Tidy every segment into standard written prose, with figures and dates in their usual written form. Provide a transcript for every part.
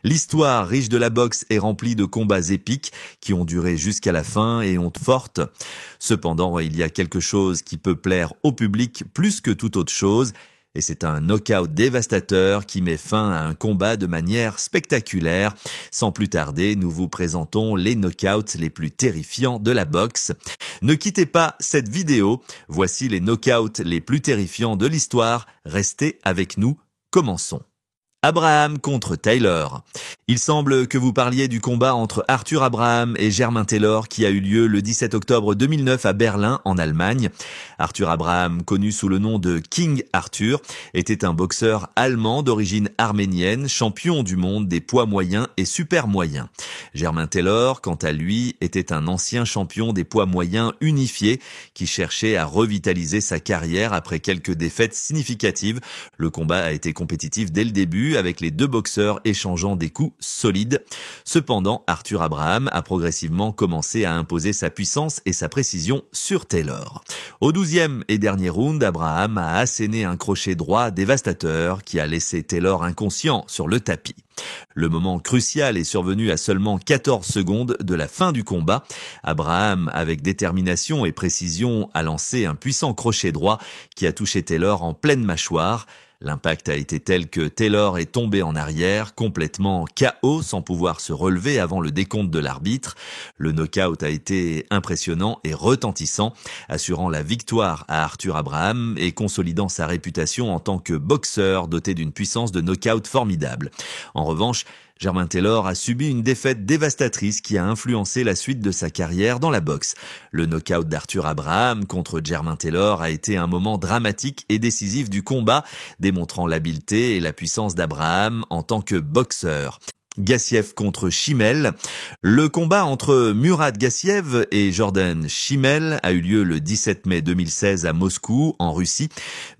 L'histoire riche de la boxe est remplie de combats épiques qui ont duré jusqu'à la fin et honte forte. Cependant, il y a quelque chose qui peut plaire au public plus que toute autre chose, et c'est un knockout dévastateur qui met fin à un combat de manière spectaculaire. Sans plus tarder, nous vous présentons les knockouts les plus terrifiants de la boxe. Ne quittez pas cette vidéo, voici les knockouts les plus terrifiants de l'histoire. Restez avec nous, commençons. Abraham contre Taylor. Il semble que vous parliez du combat entre Arthur Abraham et Germain Taylor qui a eu lieu le 17 octobre 2009 à Berlin, en Allemagne. Arthur Abraham, connu sous le nom de King Arthur, était un boxeur allemand d'origine arménienne, champion du monde des poids moyens et super moyens. Germain Taylor, quant à lui, était un ancien champion des poids moyens unifiés qui cherchait à revitaliser sa carrière après quelques défaites significatives. Le combat a été compétitif dès le début, avec les deux boxeurs échangeant des coups solides. Cependant, Arthur Abraham a progressivement commencé à imposer sa puissance et sa précision sur Taylor. Au 12e et dernier round, Abraham a asséné un crochet droit dévastateur qui a laissé Taylor inconscient sur le tapis. Le moment crucial est survenu à seulement 14 secondes de la fin du combat. Abraham, avec détermination et précision, a lancé un puissant crochet droit qui a touché Taylor en pleine mâchoire. L'impact a été tel que Taylor est tombé en arrière, complètement KO, sans pouvoir se relever avant le décompte de l'arbitre. Le knockout a été impressionnant et retentissant, assurant la victoire à Arthur Abraham et consolidant sa réputation en tant que boxeur doté d'une puissance de knockout formidable. En revanche, Germain Taylor a subi une défaite dévastatrice qui a influencé la suite de sa carrière dans la boxe. Le knockout d'Arthur Abraham contre Germain Taylor a été un moment dramatique et décisif du combat, démontrant l'habileté et la puissance d'Abraham en tant que boxeur. Gassiev contre Chimel. Le combat entre Murad Gassiev et Jordan Chimel a eu lieu le 17 mai 2016 à Moscou, en Russie.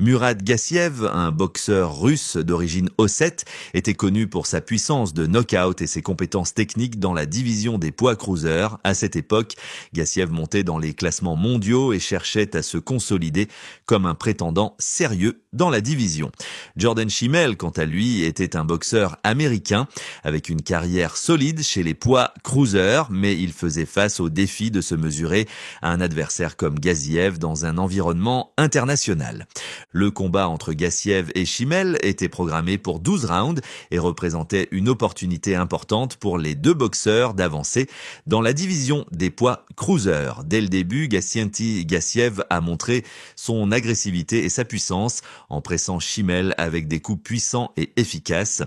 Murad Gassiev, un boxeur russe d'origine ossète, était connu pour sa puissance de knockout et ses compétences techniques dans la division des poids cruisers. À cette époque, Gassiev montait dans les classements mondiaux et cherchait à se consolider comme un prétendant sérieux dans la division. Jordan Chimel, quant à lui, était un boxeur américain avec une carrière solide chez les poids cruisers, mais il faisait face au défi de se mesurer à un adversaire comme Gassiev dans un environnement international. Le combat entre Gassiev et Chimel était programmé pour 12 rounds et représentait une opportunité importante pour les deux boxeurs d'avancer dans la division des poids cruisers. Dès le début, Gassiev a montré son agressivité et sa puissance en pressant Chimel avec des coups puissants et efficaces.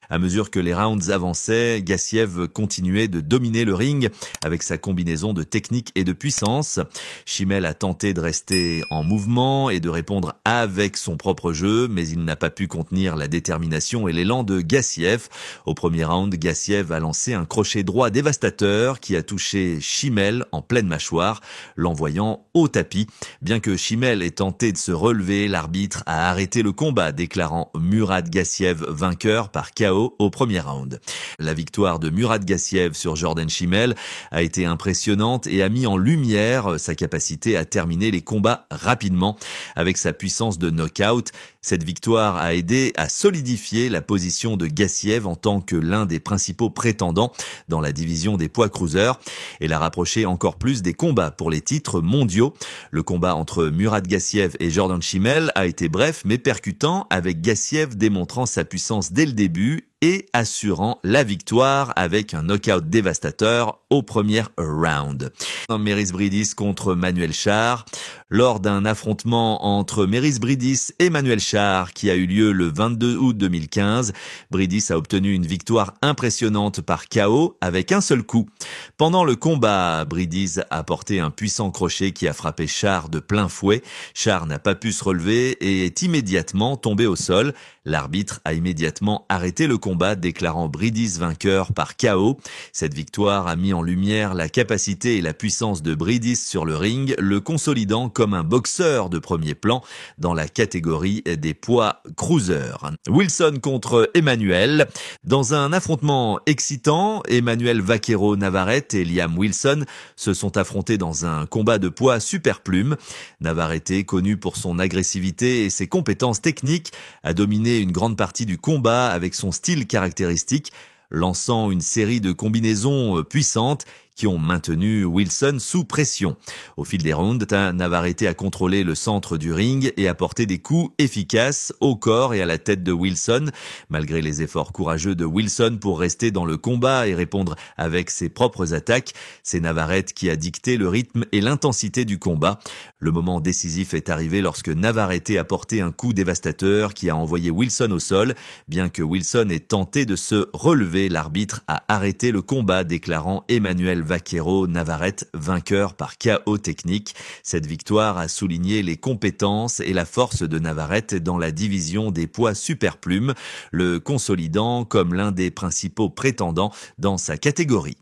À mesure que les rounds avançaient, Gassiev continuait de dominer le ring avec sa combinaison de technique et de puissance. Chimel a tenté de rester en mouvement et de répondre avec son propre jeu, mais il n'a pas pu contenir la détermination et l'élan de Gassiev. Au premier round, Gassiev a lancé un crochet droit dévastateur qui a touché Chimel en pleine mâchoire, l'envoyant au tapis. Bien que Chimel ait tenté de se relever, l'arbitre a arrêté le combat, déclarant Murad Gassiev vainqueur par KO au premier round. La victoire de Murad Gassiev sur Jordan Chimel a été impressionnante et a mis en lumière sa capacité à terminer les combats rapidement. Avec sa puissance de knockout, cette victoire a aidé à solidifier la position de Gassiev en tant que l'un des principaux prétendants dans la division des poids cruisers et l'a rapproché encore plus des combats pour les titres mondiaux. Le combat entre Murad Gassiev et Jordan Chimel a été bref mais percutant, avec Gassiev démontrant sa puissance dès le début et assurant la victoire avec un knockout dévastateur au premier round. Mairis Briedis contre Manuel Charr. Lors d'un affrontement entre Mairis Briedis et Manuel Charr qui a eu lieu le 22 août 2015, Briedis a obtenu une victoire impressionnante par KO avec un seul coup. Pendant le combat, Briedis a porté un puissant crochet qui a frappé Charr de plein fouet. Charr n'a pas pu se relever et est immédiatement tombé au sol. L'arbitre a immédiatement arrêté le combat, déclarant Briedis vainqueur par KO. Cette victoire a mis en lumière la capacité et la puissance de Briedis sur le ring, le consolidant comme un boxeur de premier plan dans la catégorie des poids cruisers. Wilson contre Emmanuel. Dans un affrontement excitant, Emmanuel Vaquero Navarrete et Liam Wilson se sont affrontés dans un combat de poids super plume. Navarrete, connu pour son agressivité et ses compétences techniques, a dominé une grande partie du combat avec son style caractéristique. lançant une série de combinaisons puissantes qui ont maintenu Wilson sous pression. Au fil des rounds, Navarrete a contrôlé le centre du ring et a porté des coups efficaces au corps et à la tête de Wilson. Malgré les efforts courageux de Wilson pour rester dans le combat et répondre avec ses propres attaques, c'est Navarrete qui a dicté le rythme et l'intensité du combat. Le moment décisif est arrivé lorsque Navarrete a porté un coup dévastateur qui a envoyé Wilson au sol. Bien que Wilson ait tenté de se relever, l'arbitre a arrêté le combat, déclarant Emmanuel Vaquero Navarrete vainqueur par KO technique. Cette victoire a souligné les compétences et la force de Navarrete dans la division des poids superplumes, le consolidant comme l'un des principaux prétendants dans sa catégorie.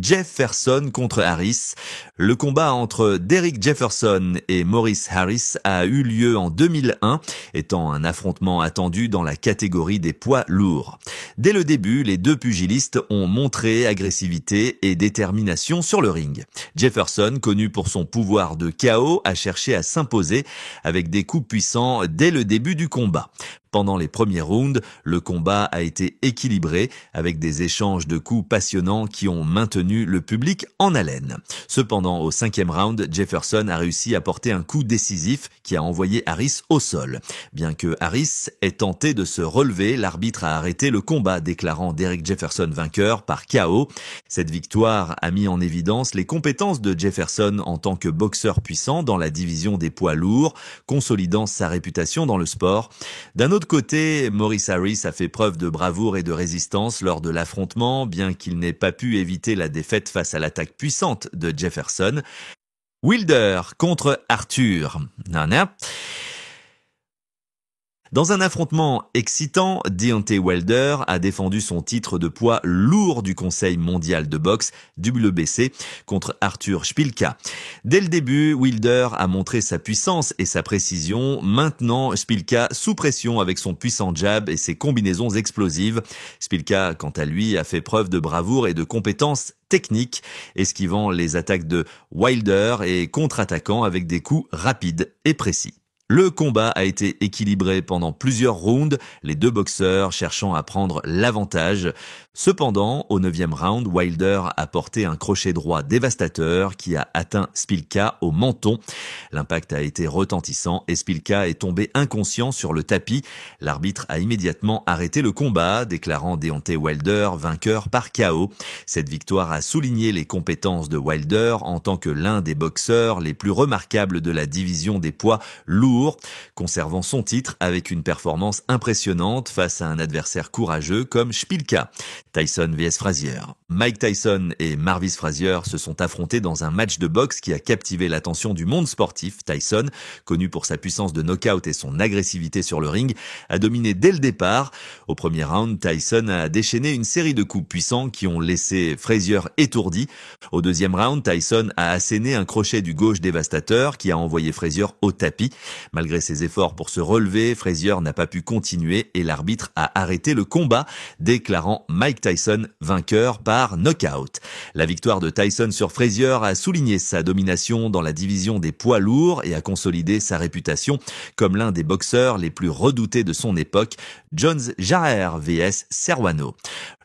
Jefferson contre Harris. Le combat entre Derek Jefferson et Maurice Harris a eu lieu en 2001, étant un affrontement attendu dans la catégorie des poids lourds. Dès le début, les deux pugilistes ont montré agressivité et détermination sur le ring. Jefferson, connu pour son pouvoir de KO, a cherché à s'imposer avec des coups puissants dès le début du combat. Pendant les premiers rounds, le combat a été équilibré avec des échanges de coups passionnants qui ont maintenu le public en haleine. Cependant, au 5e round, Jefferson a réussi à porter un coup décisif qui a envoyé Harris au sol. Bien que Harris ait tenté de se relever, l'arbitre a arrêté le combat, déclarant Derek Jefferson vainqueur par KO. Cette victoire a mis en évidence les compétences de Jefferson en tant que boxeur puissant dans la division des poids lourds, consolidant sa réputation dans le sport. D'un autre côté, Maurice Harris a fait preuve de bravoure et de résistance lors de l'affrontement, bien qu'il n'ait pas pu éviter la défaite face à l'attaque puissante de Jefferson. Wilder contre Arthur. Dans un affrontement excitant, Deontay Wilder a défendu son titre de poids lourd du Conseil mondial de boxe, WBC, contre Arthur Szpilka. Dès le début, Wilder a montré sa puissance et sa précision. Maintenant, Szpilka sous pression avec son puissant jab et ses combinaisons explosives. Szpilka, quant à lui, a fait preuve de bravoure et de compétences techniques, esquivant les attaques de Wilder et contre-attaquant avec des coups rapides et précis. Le combat a été équilibré pendant plusieurs rounds, les deux boxeurs cherchant à prendre l'avantage. Cependant, au 9e round, Wilder a porté un crochet droit dévastateur qui a atteint Szpilka au menton. L'impact a été retentissant et Szpilka est tombé inconscient sur le tapis. L'arbitre a immédiatement arrêté le combat, déclarant Deontay Wilder vainqueur par KO. Cette victoire a souligné les compétences de Wilder en tant que l'un des boxeurs les plus remarquables de la division des poids lourds, conservant son titre avec une performance impressionnante face à un adversaire courageux comme Szpilka. Tyson vs Frazier. Mike Tyson et Marvis Frazier se sont affrontés dans un match de boxe qui a captivé l'attention du monde sportif. Tyson, connu pour sa puissance de knockout et son agressivité sur le ring, a dominé dès le départ. Au premier round, Tyson a déchaîné une série de coups puissants qui ont laissé Frazier étourdi. Au deuxième round, Tyson a asséné un crochet du gauche dévastateur qui a envoyé Frazier au tapis. Malgré ses efforts pour se relever, Frazier n'a pas pu continuer et l'arbitre a arrêté le combat, déclarant Mike Tyson vainqueur par knockout. La victoire de Tyson sur Frazier a souligné sa domination dans la division des poids lourds et a consolidé sa réputation comme l'un des boxeurs les plus redoutés de son époque, Jones Jr. vs Ceruano.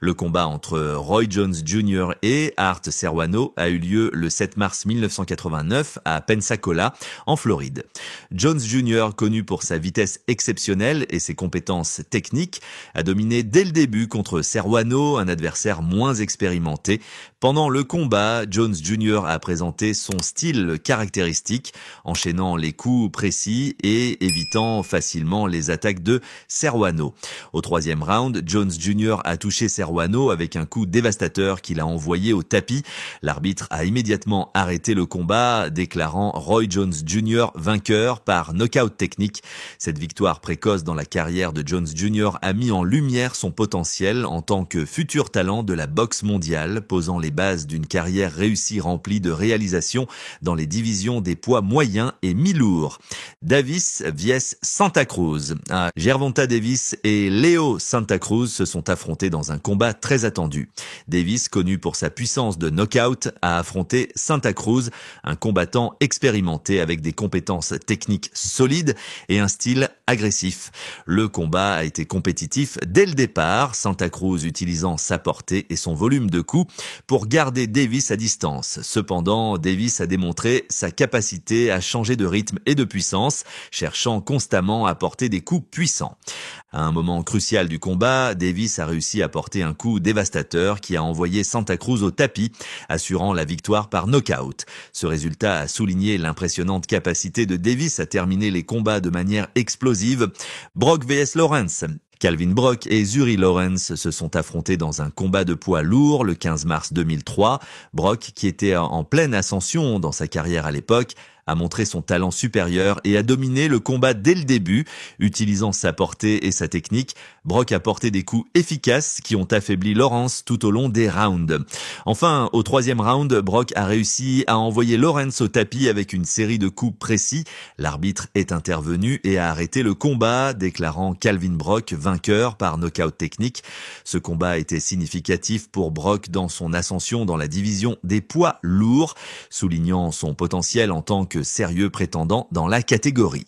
Le combat entre Roy Jones Jr. et Art Ceruano a eu lieu le 7 mars 1989 à Pensacola, en Floride. Jones Jr., connu pour sa vitesse exceptionnelle et ses compétences techniques, a dominé dès le début contre Ceruano, un adversaire moins expérimenté. Pendant le combat, Jones Jr. a présenté son style caractéristique, enchaînant les coups précis et évitant facilement les attaques de Ceruano. Au troisième round, Jones Jr. a touché Ceruano avec un coup dévastateur qu'il a envoyé au tapis. L'arbitre a immédiatement arrêté le combat, déclarant Roy Jones Jr. vainqueur par knockout technique. Cette victoire précoce dans la carrière de Jones Jr. a mis en lumière son potentiel en tant que futur talent de la boxe mondiale, posant les bases d'une carrière réussie remplie de réalisations dans les divisions des poids moyens et mi-lourds. Davis vs Santa Cruz. Gervonta Davis et Leo Santa Cruz se sont affrontés dans un combat très attendu. Davis, connu pour sa puissance de knockout, a affronté Santa Cruz, un combattant expérimenté avec des compétences techniques solide et un style agressif. Le combat a été compétitif dès le départ, Santa Cruz utilisant sa portée et son volume de coups pour garder Davis à distance. Cependant, Davis a démontré sa capacité à changer de rythme et de puissance, cherchant constamment à porter des coups puissants. À un moment crucial du combat, Davis a réussi à porter un coup dévastateur qui a envoyé Santa Cruz au tapis, assurant la victoire par knockout. Ce résultat a souligné l'impressionnante capacité de Davis à terminer les combats de manière explosive. Brock vs Lawrence. Calvin Brock et Zuri Lawrence se sont affrontés dans un combat de poids lourd le 15 mars 2003. Brock, qui était en pleine ascension dans sa carrière à l'époque, a montré son talent supérieur et a dominé le combat dès le début. Utilisant sa portée et sa technique, Brock a porté des coups efficaces qui ont affaibli Lawrence tout au long des rounds. Enfin, au troisième round, Brock a réussi à envoyer Lawrence au tapis avec une série de coups précis. L'arbitre est intervenu et a arrêté le combat, déclarant Calvin Brock vainqueur par knockout technique. Ce combat a été significatif pour Brock dans son ascension dans la division des poids lourds, soulignant son potentiel en tant que sérieux prétendant dans la catégorie.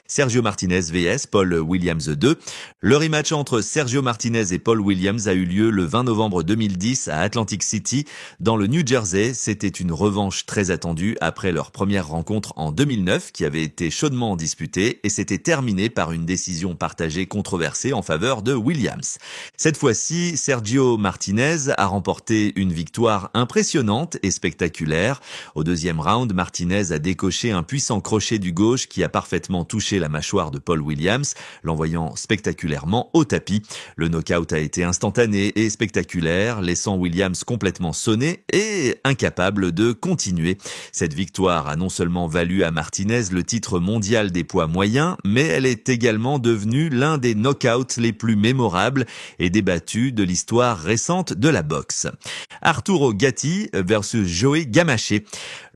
Sergio Martinez vs Paul Williams 2. Le rematch entre Sergio Martinez et Paul Williams a eu lieu le 20 novembre 2010 à Atlantic City, dans le New Jersey. C'était une revanche très attendue après leur première rencontre en 2009 qui avait été chaudement disputée et s'était terminée par une décision partagée controversée en faveur de Williams. Cette fois-ci, Sergio Martinez a remporté une victoire impressionnante et spectaculaire. Au deuxième round, Martinez a décoché un puissant crochet du gauche qui a parfaitement touché la mâchoire de Paul Williams, l'envoyant spectaculairement au tapis. Le knockout a été instantané et spectaculaire, laissant Williams complètement sonné et incapable de continuer. Cette victoire a non seulement valu à Martinez le titre mondial des poids moyens, mais elle est également devenue l'un des knockouts les plus mémorables et débattus de l'histoire récente de la boxe. Arturo Gatti versus Joey Gamache.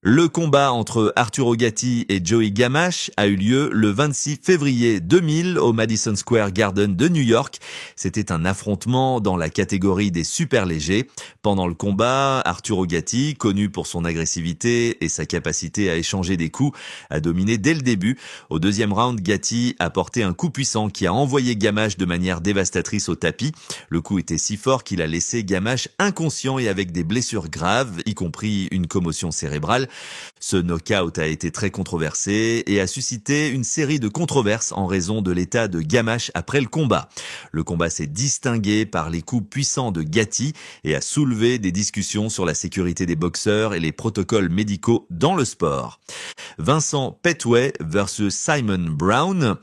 Le combat entre Arturo Gatti et Joey Gamache a eu lieu le 26 février 2000 au Madison Square Garden de New York. C'était un affrontement dans la catégorie des super légers. Pendant le combat, Arturo Gatti, connu pour son agressivité et sa capacité à échanger des coups, a dominé dès le début. Au deuxième round, Gatti a porté un coup puissant qui a envoyé Gamache de manière dévastatrice au tapis. Le coup était si fort qu'il a laissé Gamache inconscient et avec des blessures graves, y compris une commotion cérébrale. Ce knockout a été très controversé et a suscité une série de controverses en raison de l'état de Gamache après le combat. Le combat s'est distingué par les coups puissants de Gatti et a soulevé des discussions sur la sécurité des boxeurs et les protocoles médicaux dans le sport. Vincent Pettway versus Simon Brown.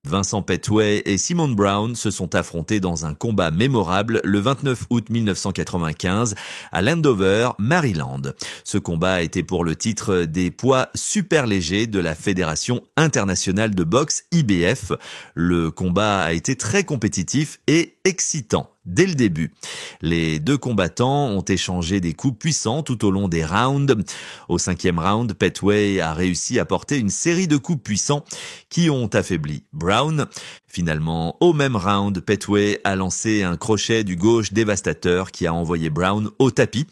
Vincent Pettway et Simon Brown se sont affrontés dans un combat mémorable le 29 août 1995 à Landover, Maryland. Ce combat a été pour le titre des poids super légers de la Fédération internationale de boxe IBF. Le combat a été très compétitif et excitant dès le début. Les deux combattants ont échangé des coups puissants tout au long des rounds. Au cinquième round, Pettway a réussi à porter une série de coups puissants qui ont affaibli Brown. Finalement, au même round, Pettway a lancé un crochet du gauche dévastateur qui a envoyé Brown au tapis.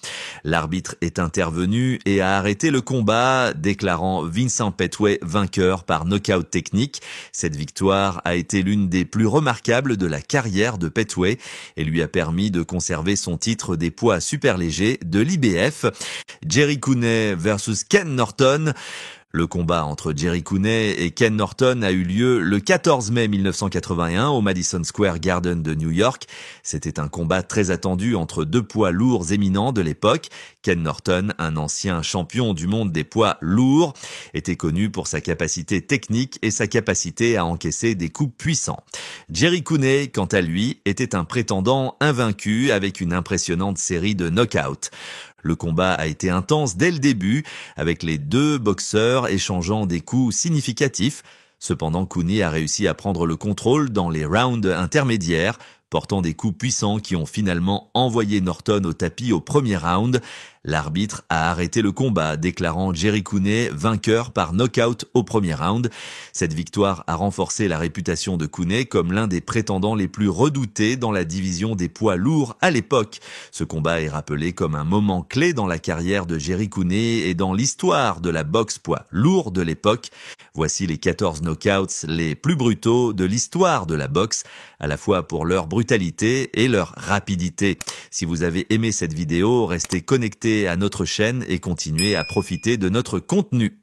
L'arbitre est intervenu et a arrêté le combat, déclarant Vincent Pettway vainqueur par knockout technique. Cette victoire a été l'une des plus remarquables de la carrière de Pettway et lui a permis de conserver son titre des poids super légers de l'IBF. Jerry Cooney versus Ken Norton. Le combat entre Jerry Cooney et Ken Norton a eu lieu le 14 mai 1981 au Madison Square Garden de New York. C'était un combat très attendu entre deux poids lourds éminents de l'époque. Ken Norton, un ancien champion du monde des poids lourds, était connu pour sa capacité technique et sa capacité à encaisser des coups puissants. Jerry Cooney, quant à lui, était un prétendant invaincu avec une impressionnante série de knockouts. Le combat a été intense dès le début, avec les deux boxeurs échangeant des coups significatifs. Cependant, Cooney a réussi à prendre le contrôle dans les rounds intermédiaires. portant des coups puissants qui ont finalement envoyé Norton au tapis au premier round. L'arbitre a arrêté le combat, déclarant Gerry Cooney vainqueur par knockout au premier round. Cette victoire a renforcé la réputation de Cooney comme l'un des prétendants les plus redoutés dans la division des poids lourds à l'époque. Ce combat est rappelé comme un moment clé dans la carrière de Gerry Cooney et dans l'histoire de la boxe poids lourd de l'époque. Voici les 14 knockouts les plus brutaux de l'histoire de la boxe, à la fois pour leur brutalité et leur rapidité. Si vous avez aimé cette vidéo, restez connectés à notre chaîne et continuez à profiter de notre contenu.